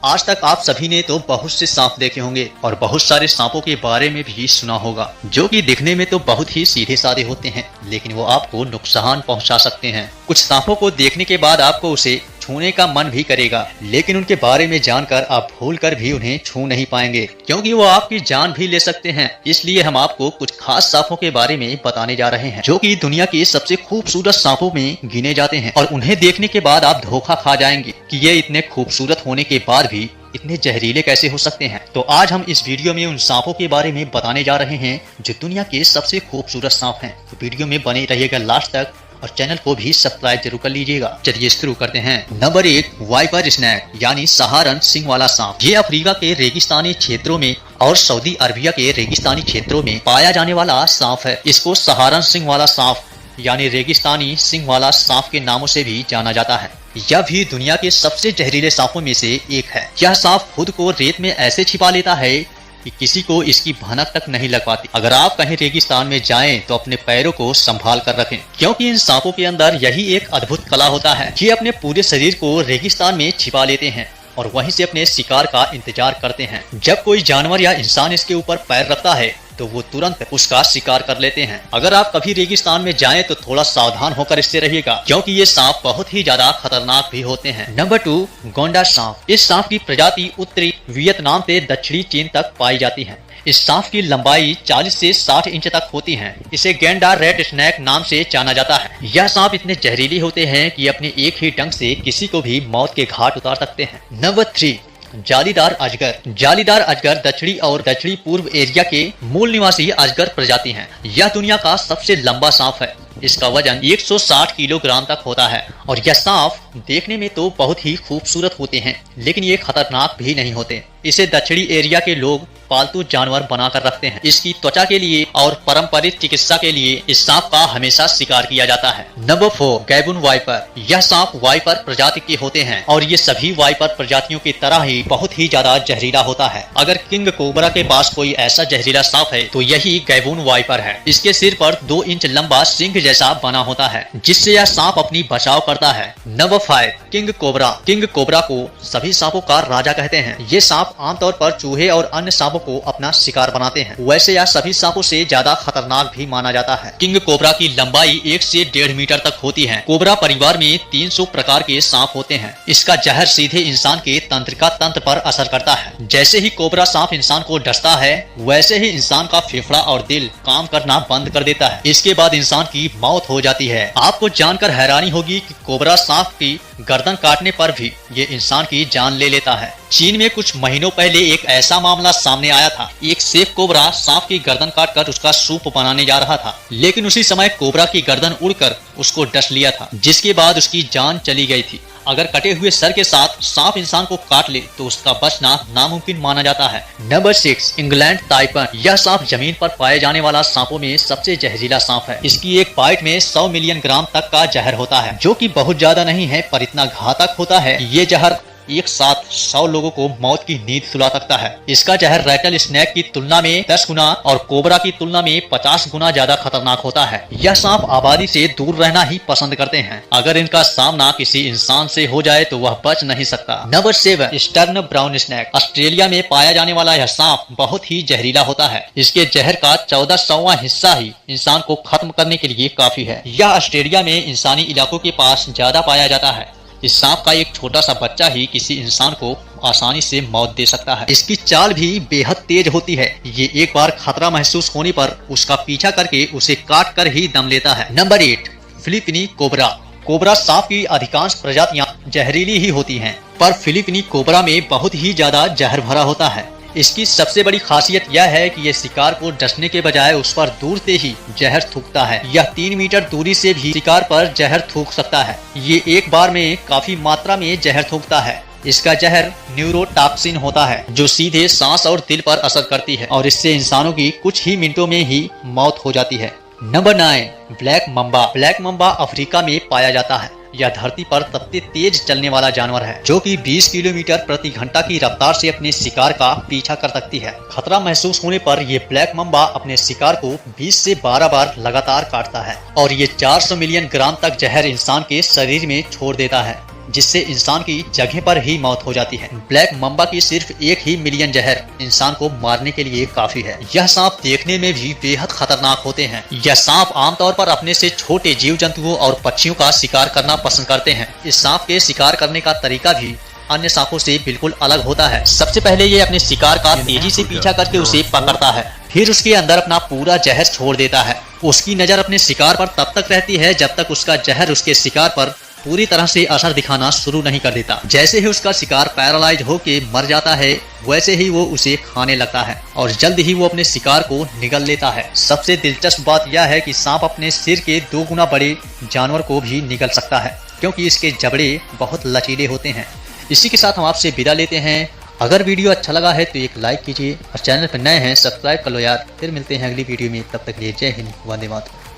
आज तक आप सभी ने तो बहुत से सांप देखे होंगे और बहुत सारे सांपों के बारे में भी सुना होगा, जो कि दिखने में तो बहुत ही सीधे साधे होते हैं, लेकिन वो आपको नुकसान पहुंचा सकते हैं। कुछ सांपों को देखने के बाद आपको उसे छूने का मन भी करेगा, लेकिन उनके बारे में जानकर आप भूलकर भी उन्हें छू नहीं पाएंगे, क्योंकि वो आपकी जान भी ले सकते हैं। इसलिए हम आपको कुछ खास सांपों के बारे में बताने जा रहे हैं, जो कि दुनिया के सबसे खूबसूरत सांपों में गिने जाते हैं, और उन्हें देखने के बाद आप धोखा खा जाएंगे कि ये इतने खूबसूरत होने के बाद भी इतने जहरीले कैसे हो सकते हैं। तो आज हम इस वीडियो में उन सांपों के बारे में बताने जा रहे हैं जो दुनिया के सबसे खूबसूरत सांप हैं। तो वीडियो में बने रहिएगा लास्ट तक और चैनल को भी सब्सक्राइब जरूर कर लीजिएगा। चलिए शुरू करते हैं। नंबर 1, वाइपर स्नेक यानी सहारन सिंह वाला सांप। ये अफ्रीका के रेगिस्तानी क्षेत्रों में और सऊदी अरबिया के रेगिस्तानी क्षेत्रों में पाया जाने वाला सांप है। इसको सहारन सिंह वाला सांप यानी रेगिस्तानी सिंह वाला सांप के नामों से भी जाना जाता है। यह भी दुनिया के सबसे जहरीले सांपों में से एक है। यह सांप खुद को रेत में ऐसे छिपा लेता है कि किसी को इसकी भनक तक नहीं लग पाती। अगर आप कहीं रेगिस्तान में जाएं तो अपने पैरों को संभाल कर रखें, क्योंकि इन सांपों के अंदर यही एक अद्भुत कला होता है। ये अपने पूरे शरीर को रेगिस्तान में छिपा लेते हैं और वहीं से अपने शिकार का इंतजार करते हैं। जब कोई जानवर या इंसान इसके ऊपर पैर रखता है तो वो तुरंत उसका शिकार कर लेते हैं। अगर आप कभी रेगिस्तान में जाएं तो थोड़ा सावधान होकर इससे रहिएगा, क्योंकि ये सांप बहुत ही ज्यादा खतरनाक भी होते हैं। नंबर 2, गोंडा सांप। इस सांप की प्रजाति उत्तरी वियतनाम से दक्षिणी चीन तक पाई जाती है। इस सांप की लंबाई 40 से 60 इंच तक होती है। इसे गेंडा रेड स्नेक नाम से जाना जाता है। यह सांप इतने जहरीले होते हैं कि अपने एक ही डंक से किसी को भी मौत के घाट उतार सकते हैं। नंबर 3, जालीदार अजगर। जालीदार अजगर दक्षिणी और दक्षिणी पूर्व एशिया के मूल निवासी अजगर प्रजाति हैं। यह दुनिया का सबसे लंबा सांप है। इसका वजन 160 किलोग्राम तक होता है और यह सांप देखने में तो बहुत ही खूबसूरत होते हैं, लेकिन ये खतरनाक भी नहीं होते। इसे दक्षिणी एरिया के लोग पालतू जानवर बनाकर रखते हैं। इसकी त्वचा के लिए और पारंपरिक चिकित्सा के लिए इस सांप का हमेशा शिकार किया जाता है। Number 4, gaboon viper. यह सांप वाइपर प्रजाति के होते हैं और ये सभी वाइपर प्रजातियों की तरह ही बहुत ही ज्यादा जहरीला होता है। अगर किंग कोबरा के पास कोई ऐसा जहरीला सांप है तो यही गैबून वाइपर है। इसके सिर पर 2 इंच लंबा सिंह जैसा बना होता है, जिससे यह सांप अपनी बचाव करता है। Number 5, king cobra. King cobra को सभी सांपों का राजा कहते हैं। ये सांप आमतौर पर चूहे और अन्य सांपों को अपना शिकार बनाते हैं। वैसे यह सभी सांपों से ज्यादा खतरनाक भी माना जाता है। किंग कोबरा की लंबाई 1 से 1.5 मीटर तक होती है। कोबरा परिवार में 300 प्रकार के सांप होते हैं। इसका जहर सीधे इंसान के तंत्रिका तंत्र पर असर करता है। जैसे ही कोबरा सांप इंसान को डसता है, वैसे ही इंसान का फेफड़ा और दिल काम करना बंद कर देता है। इसके बाद इंसान की मौत हो जाती है। आपको जानकर हैरानी होगी कि कोबरा सांप की गर्दन काटने पर भी ये इंसान की जान ले लेता है। चीन में कुछ महीनों पहले एक ऐसा मामला सामने आया था। एक सेफ कोबरा सांप की गर्दन काटकर उसका सूप बनाने जा रहा था, लेकिन उसी समय कोबरा की गर्दन उड़कर उसको डस लिया था, जिसके बाद उसकी जान चली गई थी। अगर कटे हुए सर के साथ सांप इंसान को काट ले तो उसका बचना नामुमकिन माना जाता है। Number 6, England taipan. यह सांप जमीन पर पाए जाने वाला सांपों में सबसे जहरीला सांप है। इसकी एक बाइट में 100 मिलियन ग्राम तक का जहर होता है, जो कि बहुत ज्यादा नहीं है पर इतना घातक होता है। ये जहर एक साथ 100 लोगों को मौत की नींद सुला सकता है। इसका जहर रैटल स्नेक की तुलना में 10 गुना और कोबरा की तुलना में 50 गुना ज्यादा खतरनाक होता है। यह सांप आबादी से दूर रहना ही पसंद करते हैं। अगर इनका सामना किसी इंसान से हो जाए तो वह बच नहीं सकता। Number 7, eastern brown snake. Australia में पाया जाने वाला यह सांप बहुत ही जहरीला होता है। इसके जहर का 1400वां हिस्सा ही इंसान को खत्म करने के लिए काफी है। यह ऑस्ट्रेलिया में इंसानी इलाकों के पास ज्यादा पाया जाता है। इस सांप का एक छोटा सा बच्चा ही किसी इंसान को आसानी से मौत दे सकता है। इसकी चाल भी बेहद तेज होती है। ये एक बार खतरा महसूस होने पर उसका पीछा करके उसे काट कर ही दम लेता है। Number 8, फिलीपीनी cobra. कोबरा सांप की अधिकांश प्रजातियां जहरीली ही होती हैं, पर फिलीपीनी कोबरा में बहुत ही ज्यादा जहर भरा होता है। इसकी सबसे बड़ी खासियत यह है कि यह शिकार को डसने के बजाय उस पर दूर से ही जहर थूकता है। यह 3 मीटर दूरी से भी शिकार पर जहर थूक सकता है। ये एक बार में काफी मात्रा में जहर थूकता है। इसका जहर न्यूरोटॉक्सिन होता है, जो सीधे सांस और दिल पर असर करती है और इससे इंसानों की कुछ ही मिनटों में ही मौत हो जाती है। Number 9, black Mamba. Black Mamba Africa में पाया जाता है। यह धरती पर सबसे तेज चलने वाला जानवर है, जो कि 20 किलोमीटर प्रति घंटा की रफ्तार से अपने शिकार का पीछा कर सकती है। खतरा महसूस होने पर यह ब्लैक मम्बा अपने शिकार को 20 से 12 बार लगातार काटता है और ये 400 मिलियन ग्राम तक जहर इंसान के शरीर में छोड़ देता है। जिससे इंसान की जगह पर ही मौत हो जाती है। ब्लैक मम्बा की सिर्फ 1 ही मिलियन जहर इंसान को मारने के लिए काफी है। यह सांप देखने में भी बेहद खतरनाक होते हैं। यह सांप आमतौर पर अपने से छोटे जीव जंतुओं और पक्षियों का शिकार करना पसंद करते हैं। इस सांप के शिकार करने का तरीका भी अन्य सांपों से बिल्कुल अलग होता है। सबसे पहले ये अपने शिकार का तेजी से पीछा करके उसे पकड़ता है, फिर उसके अंदर अपना पूरा जहर छोड़ देता है। उसकी नजर अपने शिकार पर तब तक रहती है जब तक उसका जहर उसके शिकार पर पूरी तरह से असर दिखाना शुरू नहीं कर देता। जैसे ही उसका शिकार पैरालाइज होके मर जाता है, वैसे ही वो उसे खाने लगता है और जल्द ही वो अपने शिकार को निगल लेता है। सबसे दिलचस्प बात यह है कि सांप अपने सिर के 2 गुना बड़े जानवर को भी निगल सकता है, क्योंकि इसके जबड़े बहुत लचीले होते हैं। इसी के साथ हम आपसे विदा लेते हैं। अगर वीडियो अच्छा लगा है तो एक लाइक कीजिए और चैनल पर नए हैं सब्सक्राइब कर लो यार। फिर मिलते हैं अगली वीडियो में, तब तक के लिए जय हिंद, वंदे मातरम।